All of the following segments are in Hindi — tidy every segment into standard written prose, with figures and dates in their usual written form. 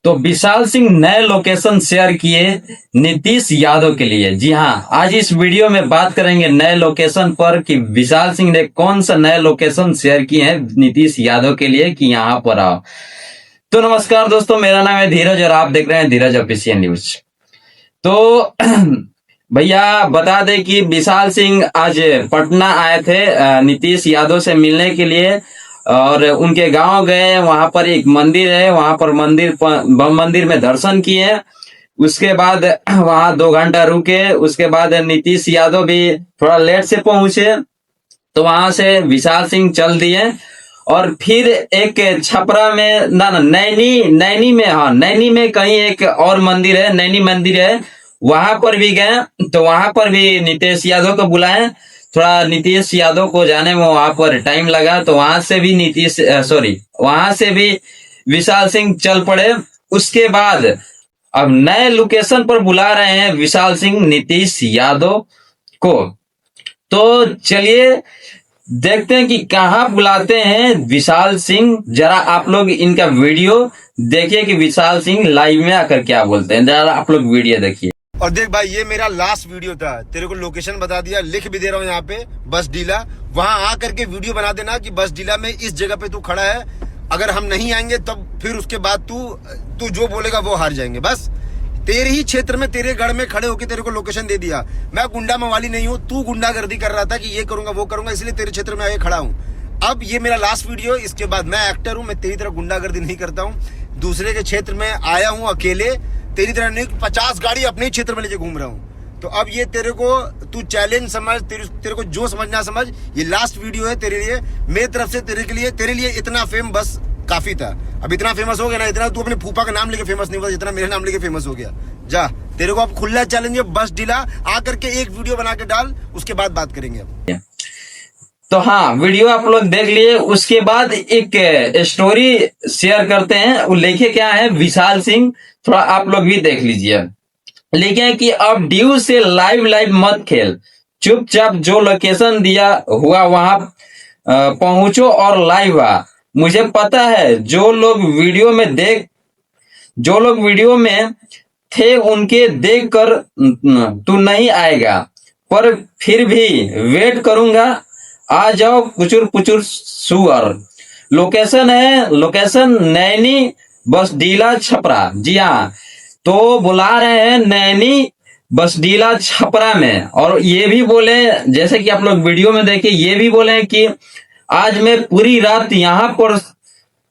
तो विशाल सिंह नए लोकेशन शेयर किए नीतीश यादव के लिए। जी हाँ, आज इस वीडियो में बात करेंगे नए लोकेशन पर कि विशाल सिंह ने कौन सा नए लोकेशन शेयर किए हैं नीतीश यादव के लिए कि यहाँ पर आओ। तो नमस्कार दोस्तों, मेरा नाम है धीरज और आप देख रहे हैं धीरज ऑफिशियल न्यूज। तो भैया बता दें कि विशाल सिंह आज पटना आए थे नीतीश यादव से मिलने के लिए और उनके गांव गए। वहां पर एक मंदिर है, वहां पर मंदिर में दर्शन किए। उसके बाद वहां 2 घंटा रुके। उसके बाद नीतीश यादव भी थोड़ा लेट से पहुंचे, तो वहां से विशाल सिंह चल दिए और फिर एक छपरा में नैनी में कहीं एक और मंदिर है, नैनी मंदिर है, वहां पर भी गए। तो वहां पर भी नीतीश यादव को बुलाए। थोड़ा नीतीश यादव को जाने में वहां पर टाइम लगा, तो वहां से भी वहां से भी विशाल सिंह चल पड़े। उसके बाद अब नए लोकेशन पर बुला रहे हैं विशाल सिंह नीतीश यादव को। तो चलिए देखते हैं कि कहाँ बुलाते हैं विशाल सिंह। जरा आप लोग इनका वीडियो देखिए कि विशाल सिंह लाइव में आकर क्या बोलते हैं। जरा आप लोग वीडियो देखिए। और देख भाई, ये मेरा लास्ट वीडियो था। तेरे को लोकेशन बता दिया, लिख भी दे रहा हूँ यहाँ पे, बस डीला। वहां आकर के वीडियो बना देना कि बस डीला में इस जगह पे तू खड़ा है। अगर हम नहीं आएंगे तब फिर उसके बाद तू जो बोलेगा वो हार जाएंगे। बस तेरे ही क्षेत्र में, तेरे गढ़ में खड़े होकर तेरे को लोकेशन दे दिया। मैं गुंडा मवाली नहीं हूँ, तू गुंडागर्दी कर रहा था कि ये करूंगा वो करूंगा, इसलिए तेरे क्षेत्र में आगे खड़ा हूँ। अब ये मेरा लास्ट वीडियो, इसके बाद मैं एक्टर हूँ, मैं तेरी तरह गुंडागर्दी नहीं करता हूँ। दूसरे के क्षेत्र में आया हूँ अकेले, तेरी तरह नहीं 50 गाड़ी अपने ही क्षेत्र में लेके घूम रहा हूँ। तो अब ये तेरे को तू चैलेंज समझ, तेरे को जो समझना समझ। ये लास्ट वीडियो है तेरे लिए, मेरी तरफ से तेरे लिए इतना फेम बस काफी था। अब इतना फेमस हो गया ना, इतना तू अपने फूफा का नाम लेके फेमस नहीं हुआ जितना मेरे नाम लेके फेमस हो गया। जा, तेरे को अब खुला चैलेंज है, बस डीला आकर के एक वीडियो बना के डाल, उसके बाद बात करेंगे। अब तो हाँ, वीडियो आप लोग देख लिए। उसके बाद एक स्टोरी शेयर करते हैं, वो लिखे क्या है विशाल सिंह, थोड़ा आप लोग भी देख लीजिए। लिखे कि अब ड्यू से लाइव मत खेल, चुपचाप जो लोकेशन दिया हुआ वहां पहुंचो और लाइव आ। मुझे पता है जो लोग वीडियो में थे उनके देखकर तू नहीं आएगा, पर फिर भी वेट करूंगा। आ जाओ पुचुर पुचुर सुअर। लोकेशन नैनी बसडीला छपरा। जी हाँ, तो बुला रहे हैं नैनी बसडीला छपरा में। और ये भी बोले, जैसे कि आप लोग वीडियो में देखिए, ये भी बोले कि आज मैं पूरी रात यहाँ पर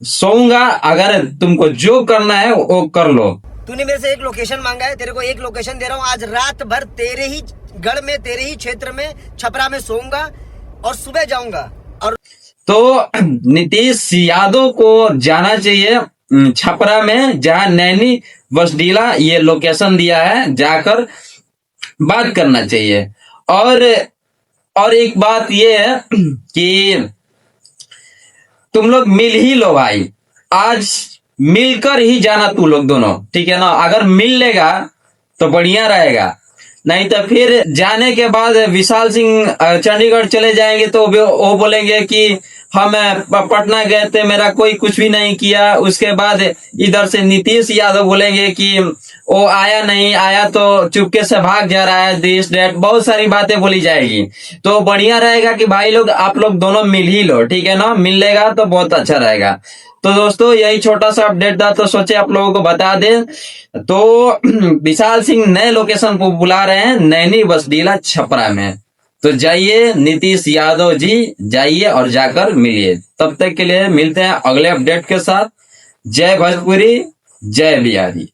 सोऊंगा, अगर तुमको जो करना है वो कर लो। तूने मेरे से एक लोकेशन मांगा है, तेरे को एक लोकेशन दे रहा हूँ। आज रात भर तेरे ही गढ़ में, तेरे ही क्षेत्र में, छपरा में सोऊंगा और सुबह जाऊंगा। और तो नीतीश यादव को जाना चाहिए छपरा में, जहां नैनी बसडीला ये लोकेशन दिया है, जाकर बात करना चाहिए। और एक बात ये है कि तुम लोग मिल ही लो भाई, आज मिलकर ही जाना तू लोग दोनों, ठीक है ना। अगर मिल लेगा तो बढ़िया रहेगा, नहीं तो फिर जाने के बाद विशाल सिंह चंडीगढ़ चले जाएंगे तो वो बोलेंगे कि हम पटना गए थे, मेरा कोई कुछ भी नहीं किया। उसके बाद इधर से नीतीश यादव बोलेंगे कि वो आया नहीं, आया तो चुपके से भाग जा रहा है, दिस डेट, बहुत सारी बातें बोली जाएगी। तो बढ़िया रहेगा कि भाई लोग आप लोग दोनों मिल ही लो, ठीक है ना। मिल लेगा तो बहुत अच्छा रहेगा। तो दोस्तों यही छोटा सा अपडेट था, तो सोचे आप लोगों को बता दें। तो विशाल सिंह नए लोकेशन को बुला रहे हैं, नैनी बसडीला छपरा में। तो जाइए नीतीश यादव जी, जाइए और जाकर मिलिए। तब तक के लिए मिलते हैं अगले अपडेट के साथ। जय भोजपुरी, जय बिहारी।